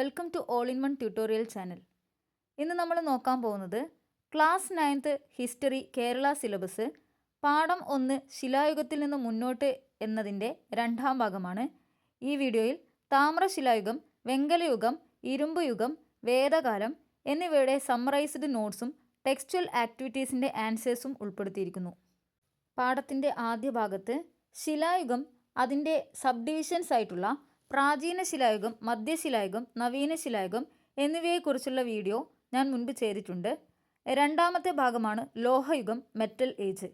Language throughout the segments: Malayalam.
Welcome to all in one tutorial channel. ഇന്ന് നമ്മൾ നോക്കാൻ പോകുന്നത് class 9th history Kerala syllabus പാഠം 1 ശിലായുഗത്തിൽ നിന്ന് മുന്നോട്ട് എന്നതിൻ്റെ രണ്ടാം ഭാഗമാണ്. ഈ വീഡിയോയിൽ താമ്രശിലായുഗം, വെങ്കലയുഗം, ഇരുമ്പ് യുഗം, വേദകാലം എന്നിവയുടെ സമ്മറൈസ്ഡ് നോട്ട്സും ടെക്സ്ച്വൽ ആക്ടിവിറ്റീസിൻ്റെ ആൻസേഴ്സും ഉൾപ്പെടുത്തിയിരിക്കുന്നു. പാഠത്തിൻ്റെ ആദ്യ ഭാഗത്ത് ശിലായുഗം, അതിൻ്റെ സബ് ഡിവിഷൻസ് ആയിട്ടുള്ള പ്രാചീന ശിലായുഗം, മധ്യശിലായുഗം, നവീന ശിലായുഗം എന്നിവയെക്കുറിച്ചുള്ള വീഡിയോ ഞാൻ മുൻപ് ചെയ്തിട്ടുണ്ട്. രണ്ടാമത്തെ ഭാഗമാണ് ലോഹയുഗം, മെറ്റൽ ഏജ്.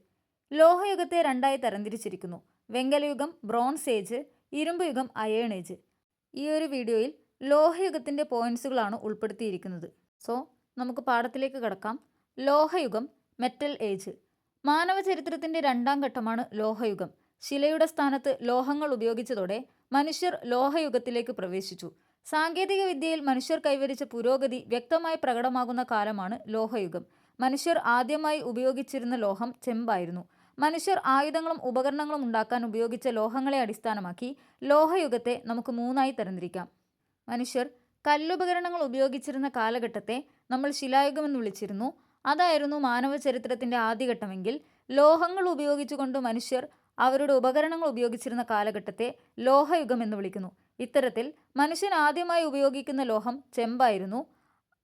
ലോഹയുഗത്തെ രണ്ടായി തരംതിരിച്ചിരിക്കുന്നു: വെങ്കലയുഗം, ബ്രോൺസ് ഏജ്, ഇരുമ്പ് യുഗം, അയേൺ ഏജ്. ഈ ഒരു വീഡിയോയിൽ ലോഹയുഗത്തിൻ്റെ പോയിന്റ്സുകളാണ് ഉൾപ്പെടുത്തിയിരിക്കുന്നത്. സോ നമുക്ക് പാഠത്തിലേക്ക് കടക്കാം. ലോഹയുഗം, മെറ്റൽ ഏജ്. മാനവ ചരിത്രത്തിൻ്റെ രണ്ടാം ഘട്ടമാണ് ലോഹയുഗം. ശിലയുടെ സ്ഥാനത്ത് ലോഹങ്ങൾ ഉപയോഗിച്ചതോടെ മനുഷ്യർ ലോഹയുഗത്തിലേക്ക് പ്രവേശിച്ചു. സാങ്കേതിക വിദ്യയിൽ മനുഷ്യർ കൈവരിച്ച പുരോഗതി വ്യക്തമായി പ്രകടമാകുന്ന കാലമാണ് ലോഹയുഗം. മനുഷ്യർ ആദ്യമായി ഉപയോഗിച്ചിരുന്ന ലോഹം ചെമ്പായിരുന്നു. മനുഷ്യർ ആയുധങ്ങളും ഉപകരണങ്ങളും ഉണ്ടാക്കാൻ ഉപയോഗിച്ച ലോഹങ്ങളെ അടിസ്ഥാനമാക്കി ലോഹയുഗത്തെ നമുക്ക് 3ആയി തരംതിരിക്കാം. മനുഷ്യർ കല്ലുപകരണങ്ങൾ ഉപയോഗിച്ചിരുന്ന കാലഘട്ടത്തെ നമ്മൾ ശിലായുഗമെന്ന് വിളിച്ചിരുന്നു. അതായിരുന്നു മാനവ ചരിത്രത്തിൻ്റെ ആദ്യഘട്ടമെങ്കിൽ ലോഹങ്ങൾ ഉപയോഗിച്ചുകൊണ്ട് മനുഷ്യർ അവരുടെ ഉപകരണങ്ങൾ ഉപയോഗിച്ചിരുന്ന കാലഘട്ടത്തെ ലോഹയുഗം എന്ന് വിളിക്കുന്നു. ഇത്തരത്തിൽ മനുഷ്യൻ ആദ്യമായി ഉപയോഗിക്കുന്ന ലോഹം ചെമ്പായിരുന്നു.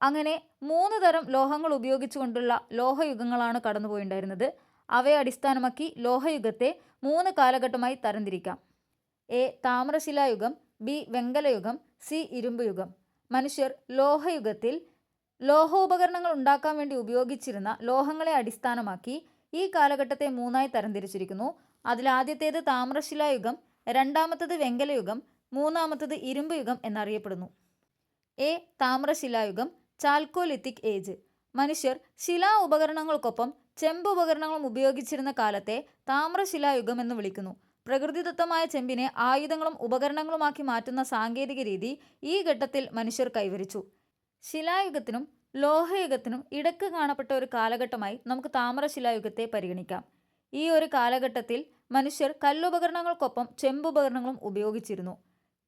അങ്ങനെ 3 തരം ലോഹങ്ങൾ ഉപയോഗിച്ചുകൊണ്ടുള്ള ലോഹയുഗങ്ങളാണ് കടന്നുപോയിട്ടുണ്ടായിരുന്നത്. അവയെ അടിസ്ഥാനമാക്കി ലോഹയുഗത്തെ 3 കാലഘട്ടമായി തരംതിരിക്കാം. എ. താമ്രശിലായുഗം, ബി. വെങ്കലയുഗം, സി. ഇരുമ്പ് യുഗം. മനുഷ്യർ ലോഹയുഗത്തിൽ ലോഹോപകരണങ്ങൾ ഉണ്ടാക്കാൻ വേണ്ടി ഉപയോഗിച്ചിരുന്ന ലോഹങ്ങളെ അടിസ്ഥാനമാക്കി ഈ കാലഘട്ടത്തെ 3ആയി തരംതിരിച്ചിരിക്കുന്നു. അതിലാദ്യത്തേത് താമ്രശിലായുഗം, രണ്ടാമത്തത് വെങ്കലയുഗം, മൂന്നാമത്തത് ഇരുമ്പ് യുഗം എന്നറിയപ്പെടുന്നു. എ. താമ്രശിലായുഗം, ചാൽക്കോലിത്തിക് ഏജ്. മനുഷ്യർ ശിലാ ഉപകരണങ്ങൾക്കൊപ്പം ചെമ്പ് ഉപകരണങ്ങളും ഉപയോഗിച്ചിരുന്ന കാലത്തെ താമ്രശിലായുഗം എന്ന് വിളിക്കുന്നു. പ്രകൃതിദത്തമായ ചെമ്പിനെ ആയുധങ്ങളും ഉപകരണങ്ങളുമാക്കി മാറ്റുന്ന സാങ്കേതിക രീതി ഈ ഘട്ടത്തിൽ മനുഷ്യർ കൈവരിച്ചു. ശിലായുഗത്തിനും ലോഹയുഗത്തിനും ഇടയ്ക്ക് കാണപ്പെട്ട ഒരു കാലഘട്ടമായി നമുക്ക് താമ്രശിലായുഗത്തെ പരിഗണിക്കാം. ഈ ഒരു കാലഘട്ടത്തിൽ മനുഷ്യർ കല്ലുപകരണങ്ങൾക്കൊപ്പം ചെമ്പുപകരണങ്ങളും ഉപയോഗിച്ചിരുന്നു.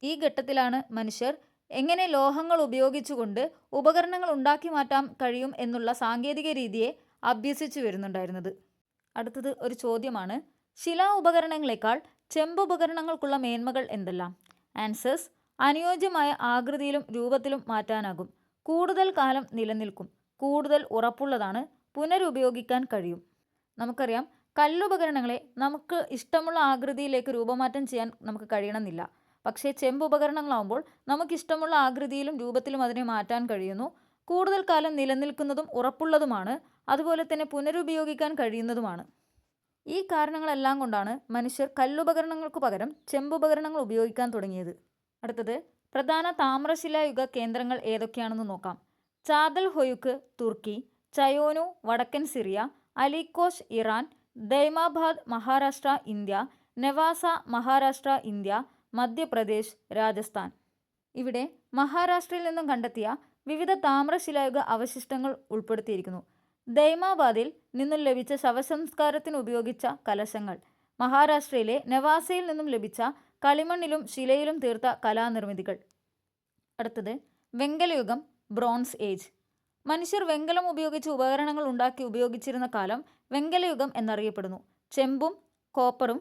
ഈ ഘട്ടത്തിലാണ് മനുഷ്യർ എങ്ങനെ ലോഹങ്ങൾ ഉപയോഗിച്ചുകൊണ്ട് ഉപകരണങ്ങൾ ഉണ്ടാക്കി മാറ്റാൻ കഴിയും എന്നുള്ള സാങ്കേതിക രീതിയെ അഭ്യസിച്ചു വരുന്നുണ്ടായിരുന്നത്. അടുത്തത് ഒരു ചോദ്യമാണ്: ശിലാ ഉപകരണങ്ങളെക്കാൾ ചെമ്പുപകരണങ്ങൾക്കുള്ള മേന്മകൾ എന്തെല്ലാം? ആൻസേഴ്സ്: അനുയോജ്യമായ ആകൃതിയിലും രൂപത്തിലും മാറ്റാനാകും, കൂടുതൽ കാലം നിലനിൽക്കും, കൂടുതൽ ഉറപ്പുള്ളതാണ്, പുനരുപയോഗിക്കാൻ കഴിയും. നമുക്കറിയാം, കല്ലുപകരണങ്ങളെ നമുക്ക് ഇഷ്ടമുള്ള ആകൃതിയിലേക്ക് രൂപമാറ്റം ചെയ്യാൻ നമുക്ക് കഴിയണമെന്നില്ല. പക്ഷേ ചെമ്പുപകരണങ്ങളാകുമ്പോൾ നമുക്കിഷ്ടമുള്ള ആകൃതിയിലും രൂപത്തിലും അതിനെ മാറ്റാൻ കഴിയുന്നു. കൂടുതൽ കാലം നിലനിൽക്കുന്നതും ഉറപ്പുള്ളതുമാണ്. അതുപോലെ തന്നെ പുനരുപയോഗിക്കാൻ കഴിയുന്നതുമാണ്. ഈ കാരണങ്ങളെല്ലാം കൊണ്ടാണ് മനുഷ്യർ കല്ലുപകരണങ്ങൾക്ക് പകരം ചെമ്പുപകരണങ്ങൾ ഉപയോഗിക്കാൻ തുടങ്ങിയത്. അടുത്തത് പ്രധാന താമ്രശിലായുഗ കേന്ദ്രങ്ങൾ ഏതൊക്കെയാണെന്ന് നോക്കാം. ചാതൽ ഹൊയുക്ക് തുർക്കി, ചയോനു വടക്കൻ Syria, Ali Kosh Iran, Daimabad Maharashtra India, Nevasa Maharashtra India, Madhya Pradesh, Rajasthan. ഇവിടെ മഹാരാഷ്ട്രയിൽ നിന്നും കണ്ടെത്തിയ വിവിധ താമ്രശിലായുഗ അവശിഷ്ടങ്ങൾ ഉൾപ്പെടുത്തിയിരിക്കുന്നു. ദൈമാബാദിൽ നിന്നും ലഭിച്ച ശവസംസ്കാരത്തിന് ഉപയോഗിച്ച കലശങ്ങൾ, മഹാരാഷ്ട്രയിലെ നെവാസയിൽ നിന്നും ലഭിച്ച കളിമണ്ണിലും ശിലയിലും തീർത്ത കലാനിർമ്മിതികൾ. അടുത്തത് വെങ്കലയുഗം, ബ്രോൺസ് ഏജ്. മനുഷ്യർ വെങ്കലം ഉപയോഗിച്ച് ഉപകരണങ്ങൾ ഉണ്ടാക്കി ഉപയോഗിച്ചിരുന്ന കാലം വെങ്കലയുഗം എന്നറിയപ്പെടുന്നു. ചെമ്പും കോപ്പറും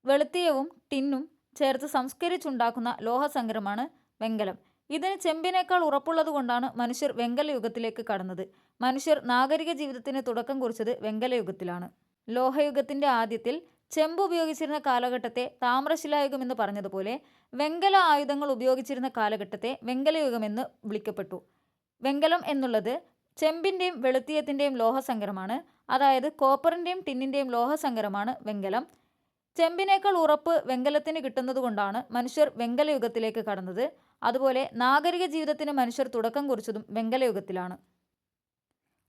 വെളുത്തീയവും ടിന്നും ചേർത്ത് സംസ്കരിച്ചുണ്ടാക്കുന്ന ലോഹസങ്കരമാണ് വെങ്കലം. ഇതിന് ചെമ്പിനേക്കാൾ ഉറപ്പുള്ളതുകൊണ്ടാണ് മനുഷ്യർ വെങ്കലയുഗത്തിലേക്ക് കടന്നത്. മനുഷ്യർ നാഗരിക ജീവിതത്തിന് തുടക്കം കുറിച്ചത് വെങ്കലയുഗത്തിലാണ്. ലോഹയുഗത്തിൻ്റെ ആദ്യത്തിൽ ചെമ്പ് ഉപയോഗിച്ചിരുന്ന കാലഘട്ടത്തെ താമ്രശിലായുഗം എന്ന് പറഞ്ഞതുപോലെ വെങ്കല ആയുധങ്ങൾ ഉപയോഗിച്ചിരുന്ന കാലഘട്ടത്തെ വെങ്കലയുഗമെന്ന് വിളിക്കപ്പെട്ടു. വെങ്കലം എന്നുള്ളത് ചെമ്പിൻ്റെയും വെളുത്തീയത്തിൻ്റെയും ലോഹസങ്കരമാണ്. അതായത് കോപ്പറിൻ്റെയും ടിന്നിൻ്റെയും ലോഹസങ്കരമാണ് വെങ്കലം. ചെമ്പിനേക്കാൾ ഉറപ്പ് വെങ്കലത്തിന് കിട്ടുന്നത് കൊണ്ടാണ് മനുഷ്യർ വെങ്കലയുഗത്തിലേക്ക് കടന്നത്. അതുപോലെ നാഗരിക ജീവിതത്തിന് മനുഷ്യർ തുടക്കം കുറിച്ചതും വെങ്കലയുഗത്തിലാണ്.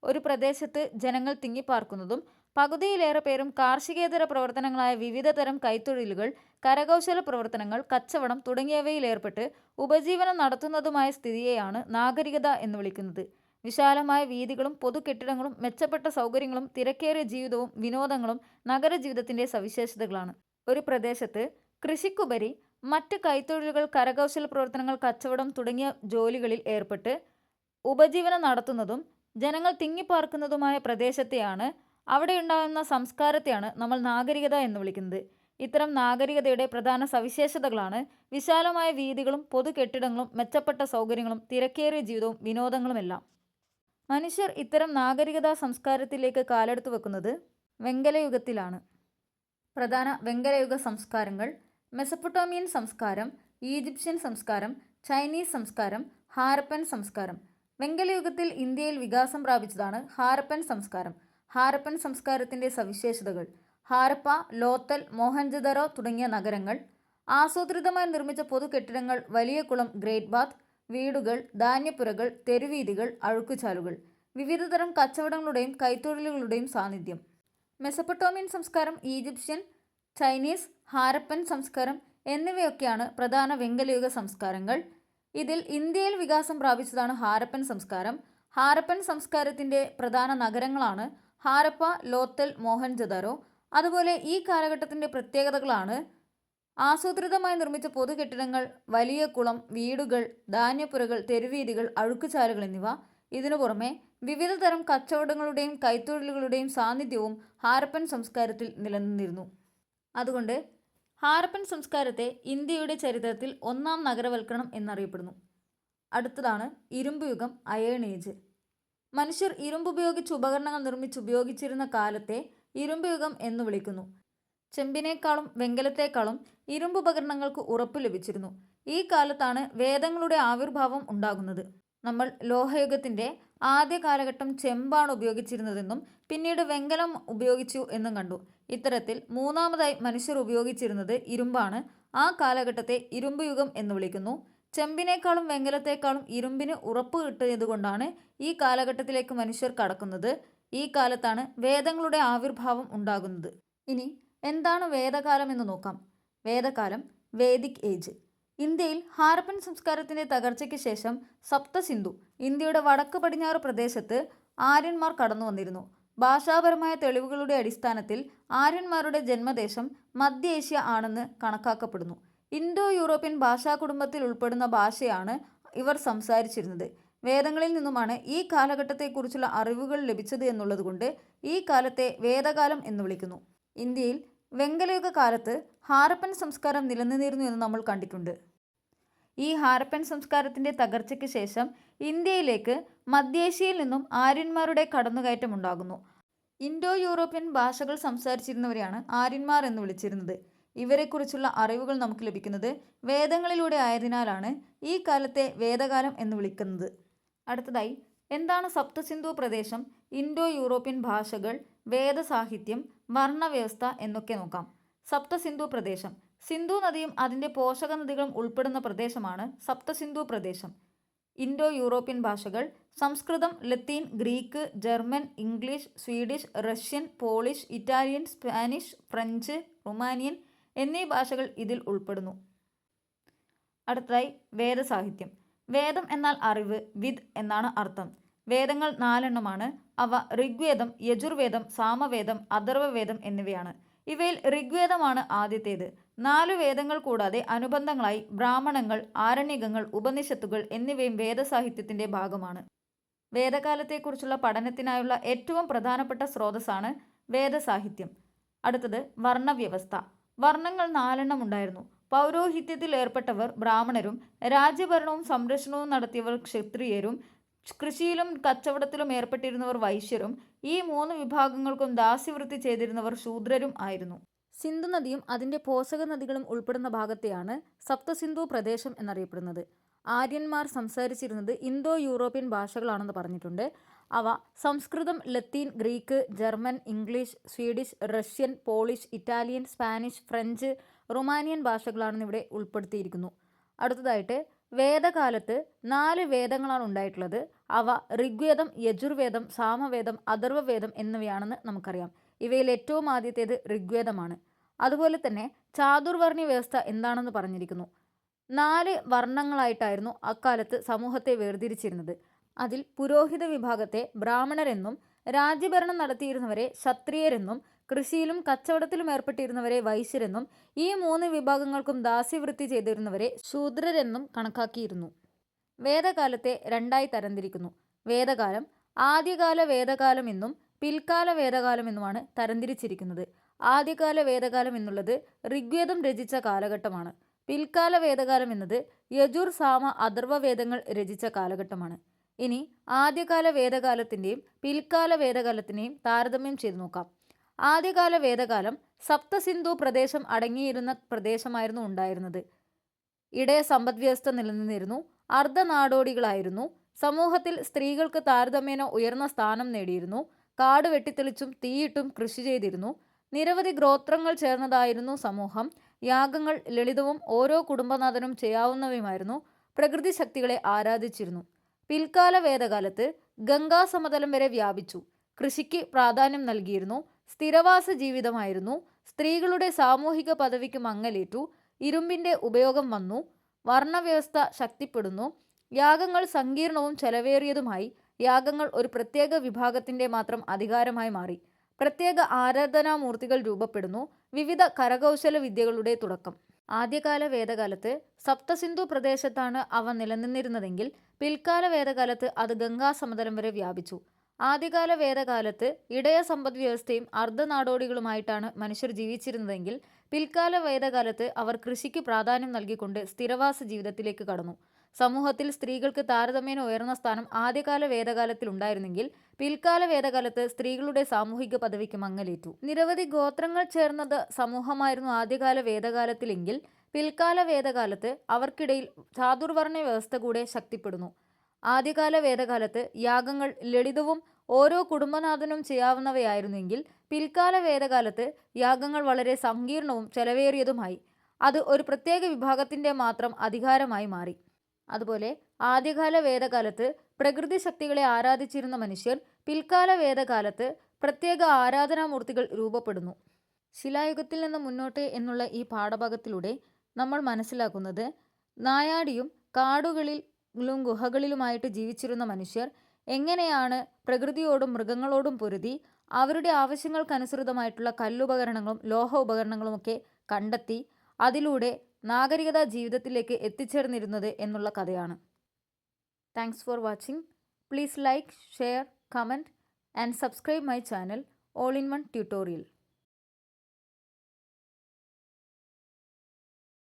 ഒരു പ്രദേശത്ത് ജനങ്ങൾ തിങ്ങിപ്പാർക്കുന്നതും പകുതിയിലേറെ പേരും കാർഷികേതര പ്രവർത്തനങ്ങളായ വിവിധ തരം കൈത്തൊഴിലുകൾ, കരകൗശല പ്രവർത്തനങ്ങൾ, കച്ചവടം തുടങ്ങിയവയിലേർപ്പെട്ട് ഉപജീവനം നടത്തുന്നതുമായ സ്ഥിതിയെയാണ് നാഗരികത എന്ന് വിളിക്കുന്നത്. വിശാലമായ വീഥികളും പൊതുകെട്ടിടങ്ങളും മെച്ചപ്പെട്ട സൗകര്യങ്ങളും തിരക്കേറിയ ജീവിതവും വിനോദങ്ങളും നഗരജീവിതത്തിൻ്റെ സവിശേഷതകളാണ്. ഒരു പ്രദേശത്ത് കൃഷിക്കുപരി മറ്റ് കൈത്തൊഴിലുകൾ, കരകൗശല പ്രവർത്തനങ്ങൾ, കച്ചവടം തുടങ്ങിയ ജോലികളിൽ ഏർപ്പെട്ട് ഉപജീവനം നടത്തുന്നതും ജനങ്ങൾ തിങ്ങിപ്പാർക്കുന്നതുമായ പ്രദേശത്തെയാണ്, അവിടെയുണ്ടാകുന്ന സംസ്കാരത്തെയാണ് നമ്മൾ നാഗരികത എന്ന് വിളിക്കുന്നത്. ഇത്തരം നാഗരികതയുടെ പ്രധാന സവിശേഷതകളാണ് വിശാലമായ വീഥികളും പൊതു കെട്ടിടങ്ങളും മെച്ചപ്പെട്ട സൗകര്യങ്ങളും തിരക്കേറിയ ജീവിതവും വിനോദങ്ങളുമെല്ലാം. മനുഷ്യർ ഇത്തരം നാഗരികതാ സംസ്കാരത്തിലേക്ക് കാലെടുത്തു വെക്കുന്നത് വെങ്കലയുഗത്തിലാണ്. പ്രധാന വെങ്കലയുഗ സംസ്കാരങ്ങൾ: മെസപ്പൊട്ടേമിയൻ സംസ്കാരം, ഈജിപ്ഷ്യൻ സംസ്കാരം, ചൈനീസ് സംസ്കാരം, ഹാരപ്പൻ സംസ്കാരം. വെങ്കലയുഗത്തിൽ ഇന്ത്യയിൽ വികാസം പ്രാപിച്ചതാണ് ഹാരപ്പൻ സംസ്കാരം. ഹാരപ്പൻ സംസ്കാരത്തിൻ്റെ സവിശേഷതകൾ: ഹാരപ്പ, ലോത്തൽ, മോഹൻജദാരോ തുടങ്ങിയ നഗരങ്ങൾ, ആസൂത്രിതമായി നിർമ്മിച്ച പൊതു കെട്ടിടങ്ങൾ, വലിയ കുളം, ഗ്രേറ്റ് ബാത്ത്, വീടുകൾ, ധാന്യപ്പുരകൾ, തെരുവീഥികൾ, അഴുക്കുചാലുകൾ, വിവിധതരം കച്ചവടങ്ങളുടെയും കൈത്തൊഴിലുകളുടെയും സാന്നിധ്യം. മെസപ്പൊട്ടേമിയൻ സംസ്കാരം, ഈജിപ്ഷ്യൻ, ചൈനീസ്, ഹാരപ്പൻ സംസ്കാരം എന്നിവയൊക്കെയാണ് പ്രധാന വെങ്കലയുഗ സംസ്കാരങ്ങൾ. ഇതിൽ ഇന്ത്യയിൽ വികാസം പ്രാപിച്ചതാണ് ഹാരപ്പൻ സംസ്കാരം. ഹാരപ്പൻ സംസ്കാരത്തിൻ്റെ പ്രധാന നഗരങ്ങളാണ് ഹാരപ്പ, ലോത്തൽ, മോഹൻജദാരോ. അതുപോലെ ഈ കാലഘട്ടത്തിൻ്റെ പ്രത്യേകതകളാണ് ആസൂത്രിതമായി നിർമ്മിച്ച പൊതു കെട്ടിടങ്ങൾ, വലിയ കുളം, വീടുകൾ, ധാന്യപ്പുരകൾ, തെരുവീഥികൾ, അഴുക്കുചാലുകൾ എന്നിവ. ഇതിനു പുറമെ വിവിധ തരം കച്ചവടങ്ങളുടെയും കൈത്തൊഴിലുകളുടെയും സാന്നിധ്യവും ഹാരപ്പൻ സംസ്കാരത്തിൽ നിലനിന്നിരുന്നു. അതുകൊണ്ട് ഹാരപ്പൻ സംസ്കാരത്തെ ഇന്ത്യയുടെ ചരിത്രത്തിൽ ഒന്നാം നഗരവൽക്കരണം എന്നറിയപ്പെടുന്നു. അടുത്തതാണ് ഇരുമ്പ് യുഗം, അയേൺ ഏജ്. മനുഷ്യർ ഇരുമ്പുപയോഗിച്ച് ഉപകരണങ്ങൾ നിർമ്മിച്ചുപയോഗിച്ചിരുന്ന കാലത്തെ ഇരുമ്പ് യുഗം എന്ന് വിളിക്കുന്നു. ചെമ്പിനേക്കാളും വെങ്കലത്തേക്കാളും ഇരുമ്പുപകരണങ്ങൾക്ക് ഉറപ്പ് ലഭിച്ചിരുന്നു. ഈ കാലത്താണ് വേദങ്ങളുടെ ആവിർഭാവം ഉണ്ടാകുന്നത്. നമ്മൾ ലോഹയുഗത്തിൻ്റെ ആദ്യ കാലഘട്ടം ചെമ്പാണ് ഉപയോഗിച്ചിരുന്നതെന്നും പിന്നീട് വെങ്കലം ഉപയോഗിച്ചു എന്നും കണ്ടു. ഇത്തരത്തിൽ മൂന്നാമതായി മനുഷ്യർ ഉപയോഗിച്ചിരുന്നത് ഇരുമ്പാണ്. ആ കാലഘട്ടത്തെ ഇരുമ്പ് യുഗം എന്ന് വിളിക്കുന്നു. ചെമ്പിനേക്കാളും വെങ്കലത്തേക്കാളും ഇരുമ്പിന് ഉറപ്പ് കിട്ടിയതുകൊണ്ടാണ് ഈ കാലഘട്ടത്തിലേക്ക് മനുഷ്യർ കടക്കുന്നത്. ഈ കാലത്താണ് വേദങ്ങളുടെ ആവിർഭാവം ഉണ്ടാകുന്നത്. ഇനി എന്താണ് വേദകാലം എന്ന് നോക്കാം. വേദകാലം, വേദിക് ഏജ്. ഇന്ത്യയിൽ ഹാരപ്പൻ സംസ്കാരത്തിൻ്റെ തകർച്ചയ്ക്ക് ശേഷം സപ്തസിന്ധു, ഇന്ത്യയുടെ വടക്ക് പടിഞ്ഞാറ് പ്രദേശത്ത് ആര്യന്മാർ കടന്നു വന്നിരുന്നു. ഭാഷാപരമായ തെളിവുകളുടെ അടിസ്ഥാനത്തിൽ ആര്യന്മാരുടെ ജന്മദേശം മധ്യ ഏഷ്യ ആണെന്ന് കണക്കാക്കപ്പെടുന്നു. ഇൻഡോ യൂറോപ്യൻ ഭാഷാ കുടുംബത്തിൽ ഉൾപ്പെടുന്ന ഭാഷയാണ് ഇവർ സംസാരിച്ചിരുന്നത്. വേദങ്ങളിൽ നിന്നുമാണ് ഈ കാലഘട്ടത്തെക്കുറിച്ചുള്ള അറിവുകൾ ലഭിച്ചത് എന്നുള്ളതുകൊണ്ട് ഈ കാലത്തെ വേദകാലം എന്ന് വിളിക്കുന്നു. ഇന്ത്യയിൽ വെങ്കലയുഗ കാലത്ത് ഹാരപ്പൻ സംസ്കാരം നിലനിന്നിരുന്നു എന്ന് നമ്മൾ കണ്ടിട്ടുണ്ട്. ഈ ഹാരപ്പൻ സംസ്കാരത്തിൻ്റെ തകർച്ചയ്ക്ക് ശേഷം ഇന്ത്യയിലേക്ക് മധ്യേഷ്യയിൽ നിന്നും ആര്യന്മാരുടെ കടന്നുകയറ്റം ഉണ്ടാകുന്നു. ഇൻഡോ യൂറോപ്യൻ ഭാഷകൾ സംസാരിച്ചിരുന്നവരെയാണ് ആര്യന്മാർ എന്ന് വിളിച്ചിരുന്നത്. ഇവരെക്കുറിച്ചുള്ള അറിവുകൾ നമുക്ക് ലഭിക്കുന്നത് വേദങ്ങളിലൂടെ ആയതിനാലാണ് ഈ കാലത്തെ വേദകാലം എന്ന് വിളിക്കുന്നത്. അടുത്തതായി എന്താണ് സപ്തസിന്ധു പ്രദേശം, ഇൻഡോ യൂറോപ്യൻ ഭാഷകൾ, വേദസാഹിത്യം, വർണ്ണവ്യവസ്ഥ എന്നൊക്കെ നോക്കാം. സപ്തസിന്ധു പ്രദേശം. സിന്ധു നദിയും അതിൻ്റെ പോഷക നദികളും ഉൾപ്പെടുന്ന പ്രദേശമാണ് സപ്തസിന്ധു പ്രദേശം. ഇൻഡോ യൂറോപ്യൻ ഭാഷകൾ: Sanskrit, Latin, Greek, German, English, Swedish, Russian, Polish, Italian, Spanish, French, Romanian എന്നീ ഭാഷകൾ ഇതിൽ ഉൾപ്പെടുന്നു. അടുത്തതായി വേദസാഹിത്യം. വേദം എന്നാൽ അറിവ്, വിദ് എന്നാണ് അർത്ഥം. വേദങ്ങൾ 4 എണ്ണമാണ്. അവ ഋഗ്വേദം, യജുർവേദം, സാമവേദം, അഥർവവേദം എന്നിവയാണ്. ഇവയിൽ ഋഗ്വേദമാണ് ആദ്യത്തേത്. 4 വേദങ്ങൾ കൂടാതെ അനുബന്ധങ്ങളായി ബ്രാഹ്മണങ്ങൾ, ആരണ്യകങ്ങൾ, ഉപനിഷത്തുകൾ എന്നിവയും വേദസാഹിത്യത്തിൻ്റെ ഭാഗമാണ്. വേദകാലത്തെക്കുറിച്ചുള്ള പഠനത്തിനായുള്ള ഏറ്റവും പ്രധാനപ്പെട്ട സ്രോതസ്സാണ് വേദസാഹിത്യം. അടുത്തത് വർണ്ണവ്യവസ്ഥ. വർണ്ണങ്ങൾ 4 എണ്ണം ഉണ്ടായിരുന്നു. പൗരോഹിത്യത്തിൽ ഏർപ്പെട്ടവർ ബ്രാഹ്മണരും, രാജ്യഭരണവും സംരക്ഷണവും നടത്തിയവർ ക്ഷത്രിയരും, കൃഷിയിലും കച്ചവടത്തിലും ഏർപ്പെട്ടിരുന്നവർ വൈശ്യരും, ഈ 3 വിഭാഗങ്ങൾക്കും ദാസ്യവൃത്തി ചെയ്തിരുന്നവർ ശൂദ്രരും ആയിരുന്നു. സിന്ധു നദിയും അതിൻ്റെ പോഷക നദികളും ഉൾപ്പെടുന്ന ഭാഗത്തെയാണ് സപ്തസിന്ധു പ്രദേശം എന്നറിയപ്പെടുന്നത്. ആര്യന്മാർ സംസാരിച്ചിരുന്നത് ഇൻഡോ യൂറോപ്യൻ ഭാഷകളാണെന്ന് പറഞ്ഞിട്ടുണ്ട്. അവ Sanskrit, Latin, Greek, German, English, Swedish, Russian, Polish, Italian, Spanish, French, Romanian ഭാഷകളാണെന്ന് ഇവിടെ ഉൾപ്പെടുത്തിയിരിക്കുന്നു. അടുത്തതായിട്ട് വേദകാലത്ത് 4 വേദങ്ങളാണ് ഉണ്ടായിട്ടുള്ളത്. അവ ഋഗ്വേദം, യജുർവേദം, സാമവേദം, അഥർവവേദം എന്നിവയാണെന്ന് നമുക്കറിയാം. ഇവയിൽ ഏറ്റവും ആദ്യത്തേത് ഋഗ്വേദമാണ്. അതുപോലെ തന്നെ ചാതുർവർണ്ണ വ്യവസ്ഥ എന്താണെന്ന് പറഞ്ഞിരിക്കുന്നു. 4 വർണ്ണങ്ങളായിട്ടായിരുന്നു അക്കാലത്ത് സമൂഹത്തെ വേർതിരിച്ചിരുന്നത്. അതിൽ പുരോഹിത വിഭാഗത്തെ ബ്രാഹ്മണരെന്നും രാജ്യഭരണം നടത്തിയിരുന്നവരെ ക്ഷത്രിയരെന്നും കൃഷിയിലും കച്ചവടത്തിലും ഏർപ്പെട്ടിരുന്നവരെ വൈശ്യരെന്നും ഈ 3 വിഭാഗങ്ങൾക്കും ദാസ്യവൃത്തി ചെയ്തിരുന്നവരെ ശൂദ്രരെന്നും കണക്കാക്കിയിരുന്നു. വേദകാലത്തെ രണ്ടായി തരംതിരിക്കുന്നു. വേദകാലം ആദ്യകാല വേദകാലം എന്നും പിൽക്കാല വേദകാലം എന്നുമാണ് തരംതിരിച്ചിരിക്കുന്നത്. ആദ്യകാല വേദകാലം എന്നുള്ളത് ഋഗ്വേദം രചിച്ച കാലഘട്ടമാണ്. പിൽക്കാല വേദകാലം എന്നത് യജുർ, സാമ, അഥർവ വേദങ്ങൾ രചിച്ച കാലഘട്ടമാണ്. ഇനി ആദ്യകാല വേദകാലത്തിൻ്റെയും പിൽക്കാല വേദകാലത്തിൻ്റെയും താരതമ്യം ചെയ്തു നോക്കാം. ആദ്യകാല വേദകാലം സപ്തസിന്ധു പ്രദേശം അടങ്ങിയിരുന്ന പ്രദേശമായിരുന്നു ഉണ്ടായിരുന്നത്. ഇടയ സമ്പദ്വ്യവസ്ഥ നിലനിന്നിരുന്നു. അർദ്ധനാടോടികളായിരുന്നു. സമൂഹത്തിൽ സ്ത്രീകൾക്ക് താരതമ്യേന ഉയർന്ന സ്ഥാനം നേടിയിരുന്നു. കാട് വെട്ടിത്തെളിച്ചും തീയിട്ടും കൃഷി ചെയ്തിരുന്നു. നിരവധി ഗോത്രങ്ങൾ ചേർന്നതായിരുന്നു സമൂഹം. യാഗങ്ങൾ ലളിതവും ഓരോ കുടുംബനാഥനും ചെയ്യാവുന്നവയുമായിരുന്നു. പ്രകൃതി ശക്തികളെ ആരാധിച്ചിരുന്നു. പിൽക്കാല വേദകാലത്ത് ഗംഗാസമതലം വരെ വ്യാപിച്ചു. കൃഷിക്ക് പ്രാധാന്യം നൽകിയിരുന്നു. സ്ഥിരവാസ ജീവിതമായിരുന്നു. സ്ത്രീകളുടെ സാമൂഹിക പദവിക്ക് മങ്ങലേറ്റു. ഇരുമ്പിൻ്റെ ഉപയോഗം വന്നു. വർണ്ണവ്യവസ്ഥ ശക്തിപ്പെടുന്നു. യാഗങ്ങൾ സങ്കീർണവും ചെലവേറിയതുമായി. യാഗങ്ങൾ ഒരു പ്രത്യേക വിഭാഗത്തിൻ്റെ മാത്രം അധികാരമായി മാറി. പ്രത്യേക ആരാധനാമൂർത്തികൾ രൂപപ്പെടുന്നു. വിവിധ കരകൗശല വിദ്യകളുടെ തുടക്കം. ആദ്യകാല വേദകാലത്ത് സപ്തസിന്ധു പ്രദേശത്താണ് അവ നിലനിന്നിരുന്നതെങ്കിൽ പിൽക്കാല വേദകാലത്ത് അത് ഗംഗാസമതലം വരെ വ്യാപിച്ചു. ആദ്യകാല വേദകാലത്ത് ഇടയ സമ്പദ് വ്യവസ്ഥയും അർദ്ധനാടോടികളുമായിട്ടാണ് മനുഷ്യർ ജീവിച്ചിരുന്നതെങ്കിൽ പിൽക്കാല വേദകാലത്ത് അവർ കൃഷിക്ക് പ്രാധാന്യം നൽകിക്കൊണ്ട് സ്ഥിരവാസ ജീവിതത്തിലേക്ക് കടന്നു. സമൂഹത്തിൽ സ്ത്രീകൾക്ക് താരതമ്യേന ഉയർന്ന സ്ഥാനം ആദ്യകാല വേദകാലത്തിൽ ഉണ്ടായിരുന്നെങ്കിൽ പിൽക്കാല വേദകാലത്ത് സ്ത്രീകളുടെ സാമൂഹിക പദവിക്ക് മങ്ങലേറ്റു. നിരവധി ഗോത്രങ്ങൾ ചേർന്നത് സമൂഹമായിരുന്നു ആദ്യകാല വേദകാലത്തിലെങ്കിൽ പിൽക്കാല വേദകാലത്ത് അവർക്കിടയിൽ ചാതുർവർണ്ണ വ്യവസ്ഥ കൂടെ ശക്തിപ്പെടുന്നു. ആദ്യകാല വേദകാലത്ത് യാഗങ്ങൾ ലളിതവും ഓരോ കുടുംബനാഥനും ചെയ്യാവുന്നവയായിരുന്നെങ്കിൽ പിൽക്കാല വേദകാലത്ത് യാഗങ്ങൾ വളരെ സങ്കീർണവും ചെലവേറിയതുമായി. അത് ഒരു പ്രത്യേക വിഭാഗത്തിൻ്റെ മാത്രം അധികാരമായി മാറി. അതുപോലെ ആദ്യകാല വേദകാലത്ത് പ്രകൃതി ശക്തികളെ ആരാധിച്ചിരുന്ന മനുഷ്യർ പിൽക്കാല വേദകാലത്ത് പ്രത്യേക ആരാധനാമൂർത്തികൾ രൂപപ്പെടുന്നു. ശിലായുഗത്തിൽ നിന്ന് മുന്നോട്ട് എന്നുള്ള ഈ പാഠഭാഗത്തിലൂടെ നമ്മൾ മനസ്സിലാക്കുന്നത് നായാടിയും കാടുകളിലും ഗുഹകളിലുമായിട്ട് ജീവിച്ചിരുന്ന മനുഷ്യർ എങ്ങനെയാണ് പ്രകൃതിയോടും മൃഗങ്ങളോടും പൊരുതി അവരുടെ ആവശ്യങ്ങൾക്കനുസൃതമായിട്ടുള്ള കല്ലുപകരണങ്ങളും ലോഹ ഉപകരണങ്ങളുമൊക്കെ കണ്ടെത്തി അതിലൂടെ നാഗരികതാ ജീവിതത്തിലേക്ക് എത്തിച്ചേർന്നിരുന്നത് എന്നുള്ള കഥയാണ്. Thanks for watching. Please like, share, comment and subscribe my channel all in one tutorial.